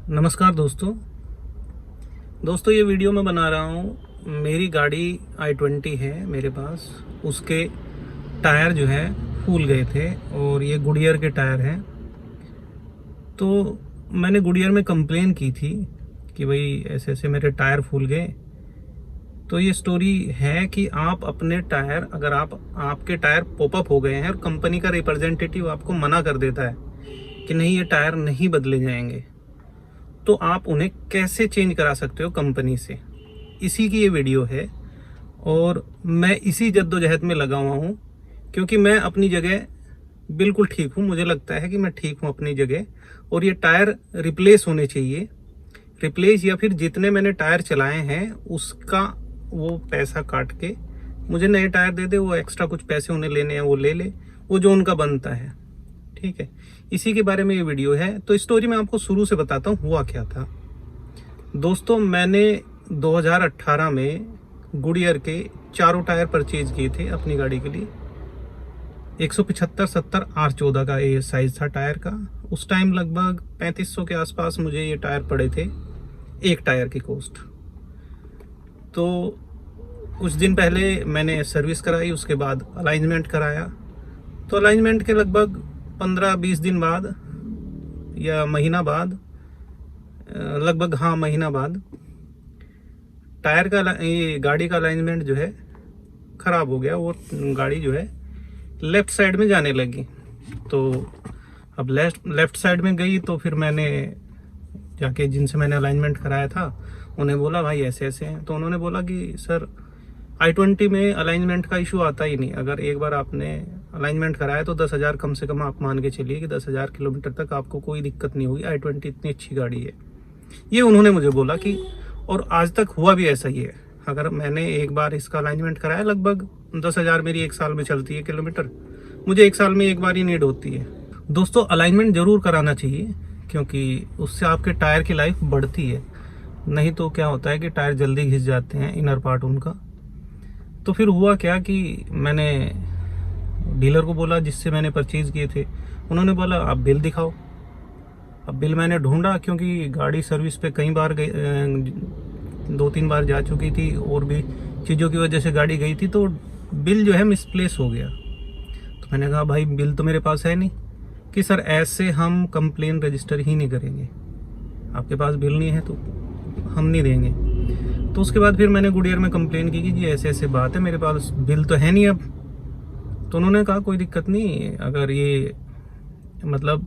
नमस्कार दोस्तों ये वीडियो मैं बना रहा हूँ। मेरी गाड़ी i20 है मेरे पास। उसके टायर जो है फूल गए थे और ये गुडियर के टायर हैं। तो मैंने गुडियर में कंप्लेन की थी कि भाई ऐसे ऐसे मेरे टायर फूल गए। तो ये स्टोरी है कि आप अपने टायर, अगर आपके टायर पॉपअप हो गए हैं और कंपनी का रिप्रेजेंटेटिव आपको मना कर देता है कि नहीं ये टायर नहीं बदले जाएंगे, तो आप उन्हें कैसे चेंज करा सकते हो कंपनी से। इसी की ये वीडियो है और मैं इसी जद्दोजहद में लगा हुआ हूँ, क्योंकि मैं अपनी जगह बिल्कुल ठीक हूँ। मुझे लगता है कि मैं ठीक हूँ अपनी जगह और ये टायर रिप्लेस होने चाहिए। रिप्लेस या फिर जितने मैंने टायर चलाए हैं उसका वो पैसा काट के मुझे नए टायर दे दे। वो एक्स्ट्रा कुछ पैसे उन्हें लेने हैं वो ले ले, वो जो उनका बनता है। ठीक है, इसी के बारे में ये वीडियो है। तो स्टोरी मैं आपको शुरू से बताता हूँ हुआ क्या था। दोस्तों, मैंने 2018 में गुडियर के चारों टायर परचेज किए थे अपनी गाड़ी के लिए। 175/70 R14 का ये साइज था टायर का। उस टाइम लगभग 3500 के आसपास मुझे ये टायर पड़े थे, एक टायर की कॉस्ट। तो कुछ दिन पहले मैंने सर्विस कराई, उसके बाद अलाइनमेंट कराया। तो अलाइनमेंट के लगभग 15-20 दिन बाद या महीना बाद, लगभग महीना बाद टायर का ये गाड़ी का अलाइनमेंट जो है ख़राब हो गया। वो गाड़ी जो है लेफ़्ट साइड में जाने लगी। तो अब लेफ़्ट साइड में गई तो फिर मैंने जाके जिनसे मैंने अलाइनमेंट कराया था उन्हें बोला भाई ऐसे ऐसे हैं। तो उन्होंने बोला कि सर i20 में अलाइनमेंट का इशू आता ही नहीं। अगर एक बार आपने अलाइनमेंट कराया तो 10,000 कम से कम आप मान के चलिए कि 10,000 किलोमीटर तक आपको कोई दिक्कत नहीं होगी। i20 इतनी अच्छी गाड़ी है, ये उन्होंने मुझे बोला कि, और आज तक हुआ भी ऐसा ही है। अगर मैंने एक बार इसका अलाइनमेंट कराया, लगभग 10,000 मेरी एक साल में चलती है किलोमीटर, मुझे एक साल में एक बार ही नीड होती है। दोस्तों, अलाइनमेंट ज़रूर कराना चाहिए, क्योंकि उससे आपके टायर की लाइफ बढ़ती है। नहीं तो क्या होता है कि टायर जल्दी घिस जाते हैं, इनर पार्ट उनका। तो फिर हुआ क्या कि मैंने डीलर को बोला जिससे मैंने परचेज़ किए थे, उन्होंने बोला आप बिल दिखाओ। अब बिल मैंने ढूंढा, क्योंकि गाड़ी सर्विस पे कई बार गई, 2-3 बार जा चुकी थी और भी चीज़ों की वजह से गाड़ी गई थी। तो बिल जो है मिसप्लेस हो गया। तो मैंने कहा भाई बिल तो मेरे पास है नहीं, कि सर ऐसे हम कंप्लेन रजिस्टर ही नहीं करेंगे, आपके पास बिल नहीं है तो हम नहीं देंगे। तो उसके बाद फिर मैंने गुडियर में कंप्लेन की कि जी ऐसे ऐसे बात है, मेरे पास बिल तो है नहीं अब। तो उन्होंने कहा कोई दिक्कत नहीं, अगर ये मतलब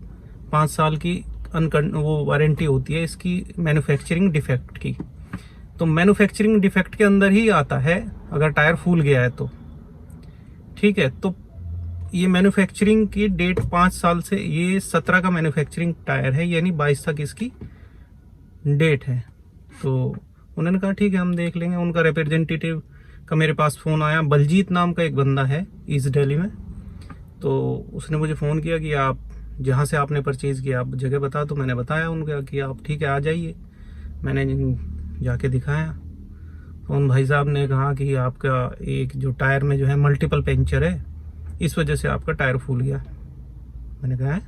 5 साल की वो वारंटी होती है इसकी मैन्युफैक्चरिंग डिफेक्ट की। तो मैन्युफैक्चरिंग डिफेक्ट के अंदर ही आता है अगर टायर फूल गया है तो। ठीक है, तो ये मैन्युफैक्चरिंग की डेट 5 साल से, ये 17 का मैन्युफैक्चरिंग टायर है, यानी 22 तक इसकी डेट है। तो उन्होंने कहा ठीक है हम देख लेंगे। उनका रिप्रेजेंटेटिव का मेरे पास फ़ोन आया, बलजीत नाम का एक बंदा है ईस्ट दिल्ली में। तो उसने मुझे फ़ोन किया कि आप जहाँ से आपने परचेज़ किया आप जगह बता। तो मैंने बताया उनको कि आप ठीक है आ जाइए। मैंने जाके दिखाया तो उन भाई साहब ने कहा कि आपका एक जो टायर में जो है मल्टीपल पंचर है, इस वजह से आपका टायर फूल गया। मैंने कहा है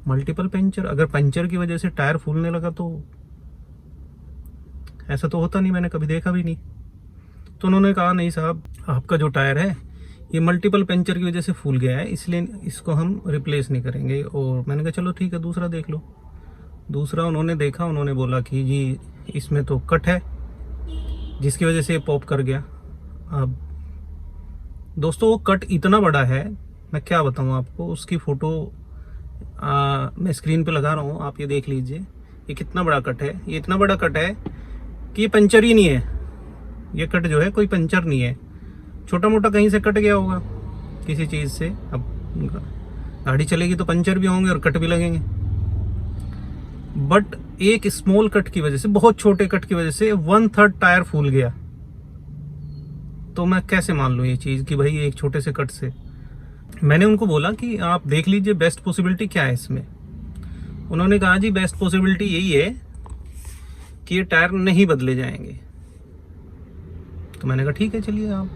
मल्टीपल पंचर? अगर पंचर की वजह से टायर फूलने लगा तो ऐसा तो होता नहीं, मैंने कभी देखा भी नहीं। तो उन्होंने कहा नहीं साहब, आपका जो टायर है ये मल्टीपल पंचर की वजह से फूल गया है, इसलिए इसको हम रिप्लेस नहीं करेंगे। और मैंने कहा चलो ठीक है दूसरा देख लो। दूसरा उन्होंने देखा, उन्होंने बोला कि जी इसमें तो कट है जिसकी वजह से ये पॉप कर गया। अब दोस्तों वो कट इतना बड़ा है, मैं क्या बताऊँ आपको। उसकी फ़ोटो मैं स्क्रीन पे लगा रहा हूँ, आप ये देख लीजिए। ये कितना बड़ा कट है, ये इतना बड़ा कट है कि ये पंचर ही नहीं है। ये कट जो है कोई पंचर नहीं है, छोटा मोटा कहीं से कट गया होगा किसी चीज़ से। अब गाड़ी चलेगी तो पंचर भी होंगे और कट भी लगेंगे। बट एक स्मॉल कट की वजह से, बहुत छोटे कट की वजह से 1/3 टायर फूल गया। तो मैं कैसे मान लूँ ये चीज़ कि भाई एक छोटे से कट से। मैंने उनको बोला कि आप देख लीजिए बेस्ट पॉसिबिलिटी क्या है इसमें। उन्होंने कहा जी बेस्ट पॉसिबिलिटी यही है कि ये टायर नहीं बदले जाएंगे। तो मैंने कहा ठीक है चलिए आप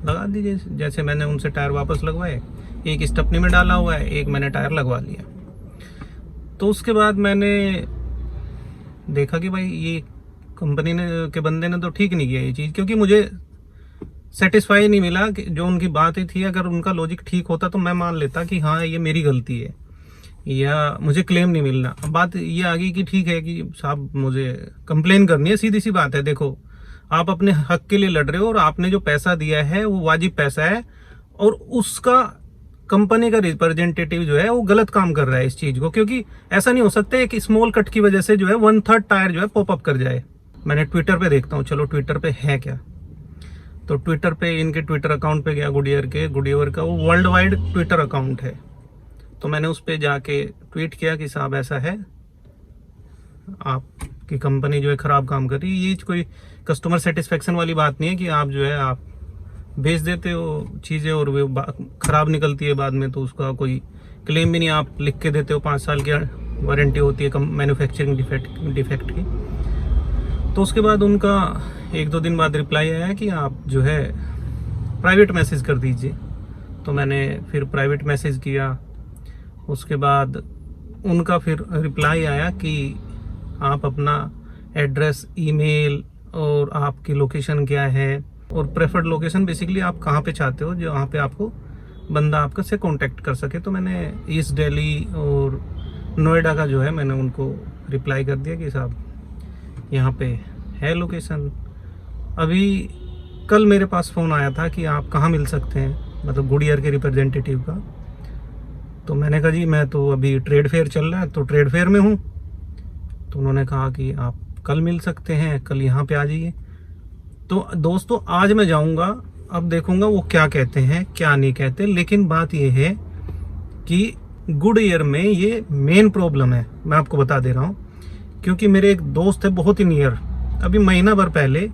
लगा दीजिए। जैसे मैंने उनसे टायर वापस लगवाए, एक स्टेपनी में डाला हुआ है, एक मैंने टायर लगवा लिया। तो उसके बाद मैंने देखा कि भाई ये कंपनी ने के बंदे ने तो ठीक नहीं किया ये चीज़, क्योंकि मुझे सेटिस्फाई नहीं मिला कि जो उनकी बात ही थी। अगर उनका लॉजिक ठीक होता तो मैं मान लेता कि हाँ ये मेरी गलती है या मुझे क्लेम नहीं मिलना। अब बात ये आ गई कि ठीक है कि साहब मुझे कंप्लेन करनी है, सीधी सी बात है। देखो आप अपने हक के लिए लड़ रहे हो और आपने जो पैसा दिया है वो वाजिब पैसा है, और उसका कंपनी का रिप्रेजेंटेटिव जो है वो गलत काम कर रहा है इस चीज़ को, क्योंकि ऐसा नहीं हो सकता है कि स्मॉल कट की वजह से जो है 1/3 टायर जो है पॉपअप कर जाए। मैंने ट्विटर पे देखता हूँ, चलो ट्विटर पे है क्या, तो ट्विटर पे इनके ट्विटर अकाउंट पे गया गुडियर का वो वर्ल्ड वाइड ट्विटर अकाउंट है। तो मैंने उस पर जाके ट्वीट किया कि साहब ऐसा है, आपकी कंपनी जो है ख़राब काम कर रही है। ये कोई कस्टमर सेटिस्फेक्शन वाली बात नहीं है कि आप जो है आप बेच देते हो चीज़ें और वो ख़राब निकलती है बाद में, तो उसका कोई क्लेम भी नहीं, आप लिख के देते हो 5 साल की वारंटी होती है मैन्युफैक्चरिंग डिफेक्ट की। तो उसके बाद उनका 1-2 दिन बाद रिप्लाई आया कि आप जो है प्राइवेट मैसेज कर दीजिए। तो मैंने फिर प्राइवेट मैसेज किया, उसके बाद उनका फिर रिप्लाई आया कि आप अपना एड्रेस, ईमेल और आपकी लोकेशन क्या है, और प्रेफर्ड लोकेशन बेसिकली आप कहाँ पे चाहते हो जहाँ पे आपको बंदा आपका से कांटेक्ट कर सके। तो मैंने ईस्ट दिल्ली और नोएडा का जो है मैंने उनको रिप्लाई कर दिया कि साहब यहाँ पे है लोकेशन। अभी कल मेरे पास फ़ोन आया था कि आप कहाँ मिल सकते हैं, मतलब गुडियर के रिप्रेजेंटेटिव का। तो मैंने कहा जी मैं तो अभी ट्रेड फेयर चल रहा है तो ट्रेड फेयर में हूँ। तो उन्होंने कहा कि आप कल मिल सकते हैं, कल यहाँ पे आ जाइए। तो दोस्तों आज मैं जाऊँगा, अब देखूँगा वो क्या कहते हैं क्या नहीं कहते। लेकिन बात ये है कि गुडियर में ये मेन प्रॉब्लम है, मैं आपको बता दे रहा हूँ। क्योंकि मेरे एक दोस्त है बहुत ही नियर, अभी महीना भर पहले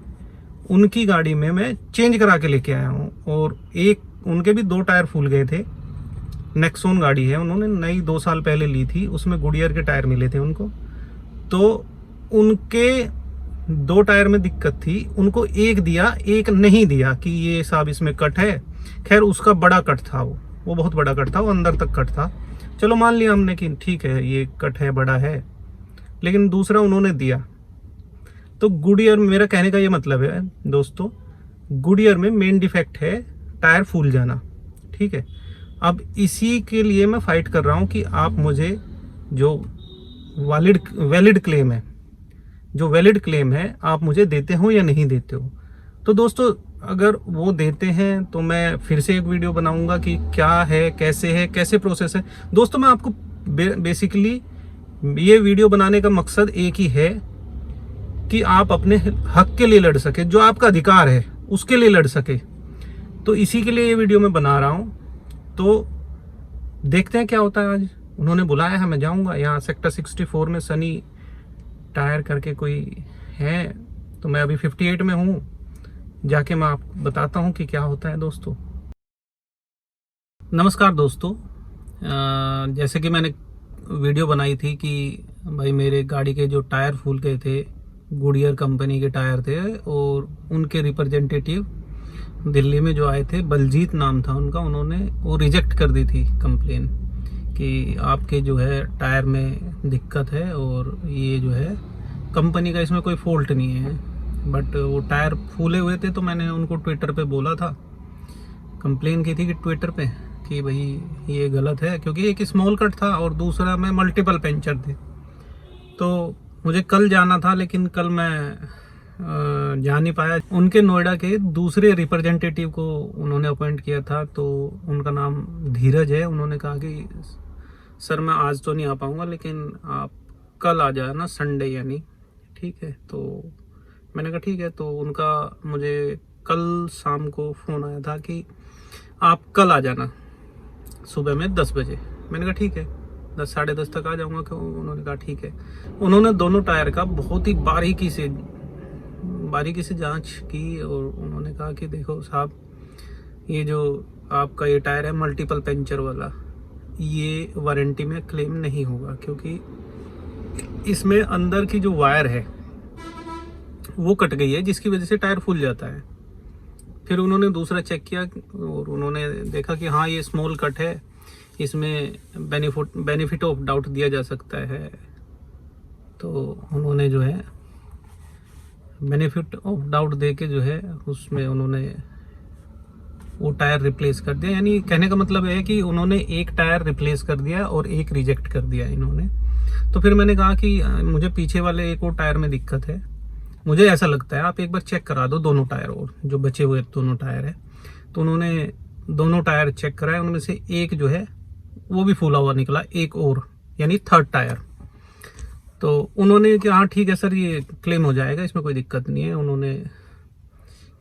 उनकी गाड़ी में मैं चेंज करा के लेके आया हूँ, और एक उनके भी 2 टायर फूल गए थे। नेक्सॉन गाड़ी है, उन्होंने नई 2 साल पहले ली थी, उसमें गुडियर के टायर मिले थे उनको। तो उनके 2 टायर में दिक्कत थी, उनको एक दिया, एक नहीं दिया कि ये साहब इसमें कट है। खैर उसका बड़ा कट था, वो बहुत बड़ा कट था, वो अंदर तक कट था। चलो मान लिया हमने कि ठीक है ये कट है, बड़ा है, लेकिन दूसरा उन्होंने दिया। तो गुडियर, मेरा कहने का ये मतलब है दोस्तों, गुडियर में मेन डिफेक्ट है टायर फूल जाना, ठीक है। अब इसी के लिए मैं फाइट कर रहा हूँ कि आप मुझे जो वैलिड क्लेम है, जो वैलिड क्लेम है आप मुझे देते हो या नहीं देते हो। तो दोस्तों अगर वो देते हैं तो मैं फिर से एक वीडियो बनाऊंगा कि क्या है, कैसे प्रोसेस है। दोस्तों मैं आपको बेसिकली ये वीडियो बनाने का मकसद एक ही है कि आप अपने हक के लिए लड़ सके, जो आपका अधिकार है उसके लिए लड़ सके। तो इसी के लिए ये वीडियो मैं बना रहा हूँ। तो देखते हैं क्या होता है। आज उन्होंने बुलाया है, मैं जाऊँगा। यहाँ सेक्टर 64 में सनी टायर करके कोई है, तो मैं अभी 58 में हूँ, जाके मैं आपको बताता हूँ कि क्या होता है। दोस्तों नमस्कार दोस्तों, जैसे कि मैंने वीडियो बनाई थी कि भाई मेरे गाड़ी के जो टायर फूल गए थे, गुडियर कंपनी के टायर थे, और उनके रिप्रेजेंटेटिव दिल्ली में जो आए थे, बलजीत नाम था उनका, उन्होंने वो रिजेक्ट कर दी थी कंप्लेन कि आपके जो है टायर में दिक्कत है और ये जो है कंपनी का इसमें कोई फॉल्ट नहीं है। बट वो टायर फूले हुए थे, तो मैंने उनको ट्विटर पे बोला था, कंप्लेन की थी कि ट्विटर पे कि भाई ये गलत है, क्योंकि एक स्मॉल कट था और दूसरा में मल्टीपल पंचर थे। तो मुझे कल जाना था, लेकिन कल मैं जा नहीं पाया। उनके नोएडा के दूसरे रिप्रेजेंटेटिव को उन्होंने अपॉइंट किया था, तो उनका नाम धीरज है। उन्होंने कहा कि सर मैं आज तो नहीं आ पाऊँगा, लेकिन आप कल आ जाना, संडे यानी, ठीक है। तो मैंने कहा ठीक है। तो उनका मुझे कल शाम को फ़ोन आया था कि आप कल आ जाना सुबह में 10 बजे। मैंने कहा ठीक है, 10 साढ़े 10 तक आ जाऊँगा। क्यों? उन्होंने कहा ठीक है। उन्होंने दोनों टायर का बहुत ही बारीकी से जांच की, और उन्होंने कहा कि देखो साहब, ये जो आपका ये टायर है मल्टीपल पंचर वाला, ये वारंटी में क्लेम नहीं होगा, क्योंकि इसमें अंदर की जो वायर है वो कट गई है, जिसकी वजह से टायर फूल जाता है। फिर उन्होंने दूसरा चेक किया और उन्होंने देखा कि हाँ ये स्मॉल कट है, इसमें बेनिफिट ऑफ डाउट दिया जा सकता है। तो उन्होंने जो है बेनिफिट ऑफ डाउट दे के जो है उसमें उन्होंने वो टायर रिप्लेस कर दिया। यानी कहने का मतलब है कि उन्होंने एक टायर रिप्लेस कर दिया और एक रिजेक्ट कर दिया इन्होंने। तो फिर मैंने कहा कि मुझे पीछे वाले एक और टायर में दिक्कत है, मुझे ऐसा लगता है आप एक बार चेक करा दो दोनों टायर, और जो बचे हुए दोनों टायर है। तो उन्होंने दोनों टायर चेक कराए, उनमें से एक जो है वो भी फूला हुआ निकला, एक और यानी थर्ड टायर। तो उन्होंने कि हाँ ठीक है सर, ये क्लेम हो जाएगा, इसमें कोई दिक्कत नहीं है। उन्होंने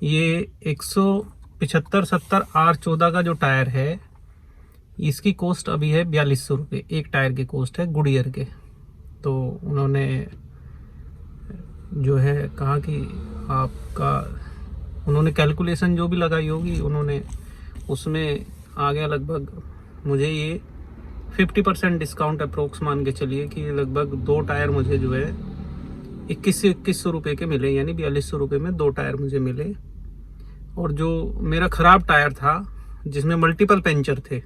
ये 175/70 R14 का जो टायर है, इसकी कॉस्ट अभी है 4200 रुपये, एक टायर की कॉस्ट है गुडियर के। तो उन्होंने जो है कहा कि आपका, उन्होंने कैलकुलेशन जो भी लगाई होगी उन्होंने, उसमें आ गया लगभग मुझे ये 50% डिस्काउंट अप्रोक्स मान के चलिए कि लगभग 2 टायर मुझे जो है 2100 रुपये के मिले, यानी 4200 रुपये में 2 टायर मुझे मिले। और जो मेरा ख़राब टायर था जिसमें मल्टीपल पंचर थे,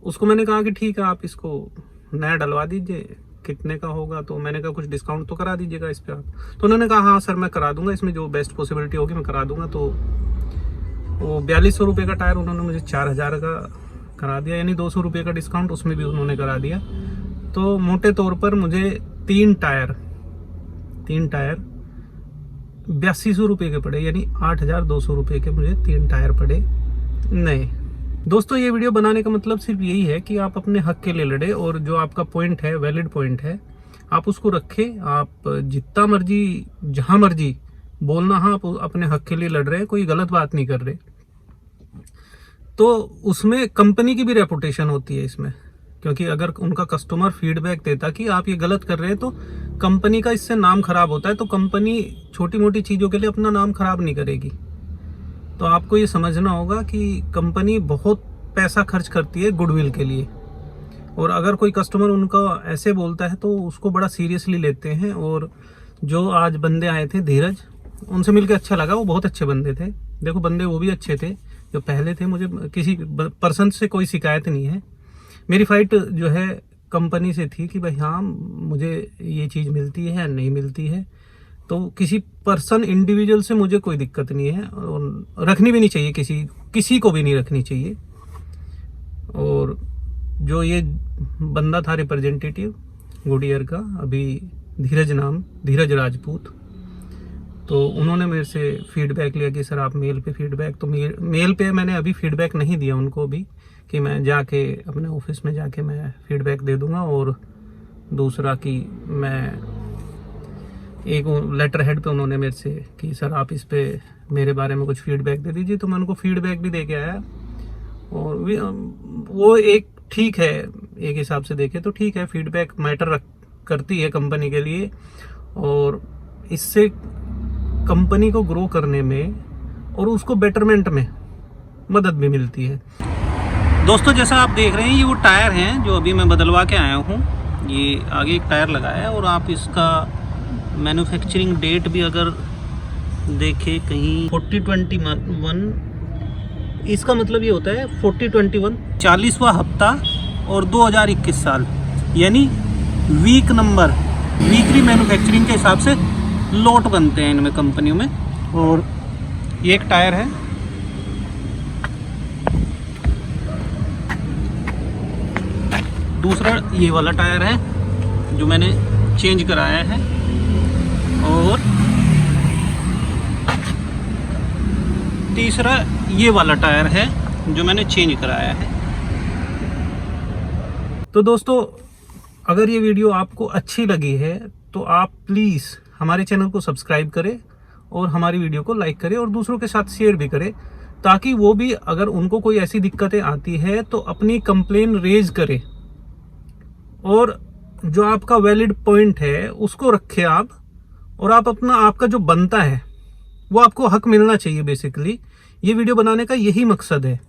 उसको मैंने कहा कि ठीक है आप इसको नया डलवा दीजिए, कितने का होगा। तो मैंने कहा कुछ डिस्काउंट तो करा दीजिएगा इस पर आप। तो उन्होंने कहा हाँ सर मैं करा दूंगा, इसमें जो बेस्ट पॉसिबिलिटी होगी मैं करा दूंगा। तो वो 4200 रुपये का टायर उन्होंने मुझे 4000 का करा दिया, यानी 200 रुपये का डिस्काउंट उसमें भी उन्होंने करा दिया। तो मोटे तौर पर मुझे 3 टायर 8200 रुपये के पड़े, यानी 8200 रुपये के मुझे 3 टायर पड़े नए। दोस्तों ये वीडियो बनाने का मतलब सिर्फ यही है कि आप अपने हक के लिए लड़े, और जो आपका पॉइंट है, वैलिड पॉइंट है, आप उसको रखें। आप जितना मर्जी जहां मर्जी बोलना, हाँ आप अपने हक के लिए लड़ रहे हैं, कोई गलत बात नहीं कर रहे। तो उसमें कंपनी की भी रेपुटेशन होती है इसमें, क्योंकि अगर उनका कस्टमर फीडबैक देता कि आप ये गलत कर रहे हैं तो कंपनी का इससे नाम खराब होता है। तो कंपनी छोटी मोटी चीज़ों के लिए अपना नाम खराब नहीं करेगी। तो आपको ये समझना होगा कि कंपनी बहुत पैसा खर्च करती है गुडविल के लिए, और अगर कोई कस्टमर उनका ऐसे बोलता है तो उसको बड़ा सीरियसली लेते हैं। और जो आज बंदे आए थे धीरज, उनसे मिलकर अच्छा लगा, वो बहुत अच्छे बंदे थे। देखो बंदे वो भी अच्छे थे जो पहले थे, मुझे किसी पर्सन से कोई शिकायत नहीं है। मेरी फाइट जो है कंपनी से थी कि भाई हाँ मुझे ये चीज़ मिलती है या नहीं मिलती है। तो किसी पर्सन इंडिविजुअल से मुझे कोई दिक्कत नहीं है, और रखनी भी नहीं चाहिए, किसी को भी नहीं रखनी चाहिए। और जो ये बंदा था रिप्रेजेंटेटिव गुडियर का, अभी धीरज राजपूत, तो उन्होंने मेरे से फीडबैक लिया कि सर आप मेल पे फीडबैक, तो मेल पे मैंने अभी फीडबैक नहीं दिया उनको भी, कि मैं जाके अपने ऑफिस में जाके मैं फीडबैक दे दूंगा। और दूसरा कि मैं एक लेटर हेड पे उन्होंने मेरे से कि सर आप इस पे मेरे बारे में कुछ फीडबैक दे दीजिए, तो मैं उनको फीडबैक भी दे के आया। और वो एक ठीक है, एक हिसाब से देखे तो ठीक है, फीडबैक मैटर करती है कंपनी के लिए, और इससे कंपनी को ग्रो करने में और उसको बेटरमेंट में मदद भी मिलती है। दोस्तों जैसा आप देख रहे हैं ये वो टायर हैं जो अभी मैं बदलवा के आया हूँ। ये आगे एक टायर लगाया है, और आप इसका मैन्युफैक्चरिंग डेट भी अगर देखें कहीं 4021, इसका मतलब ये होता है 4021 40वां हफ्ता और 2021 साल, यानी वीक नंबर, वीकली मैन्युफैक्चरिंग के हिसाब से लोट बनते हैं इनमें कंपनियों में। और ये एक टायर है, दूसरा ये वाला टायर है जो मैंने चेंज कराया है, और तीसरा ये वाला टायर है जो मैंने चेंज कराया है। तो दोस्तों अगर ये वीडियो आपको अच्छी लगी है तो आप प्लीज़ हमारे चैनल को सब्सक्राइब करें, और हमारी वीडियो को लाइक करें, और दूसरों के साथ शेयर भी करें, ताकि वो भी अगर उनको कोई ऐसी दिक्कतें आती है तो अपनी कंप्लेन रेज करें, और जो आपका वैलिड पॉइंट है उसको रखें आप, और आप अपना आपका जो बनता है वो आपको हक मिलना चाहिए। बेसिकली ये वीडियो बनाने का यही मकसद है।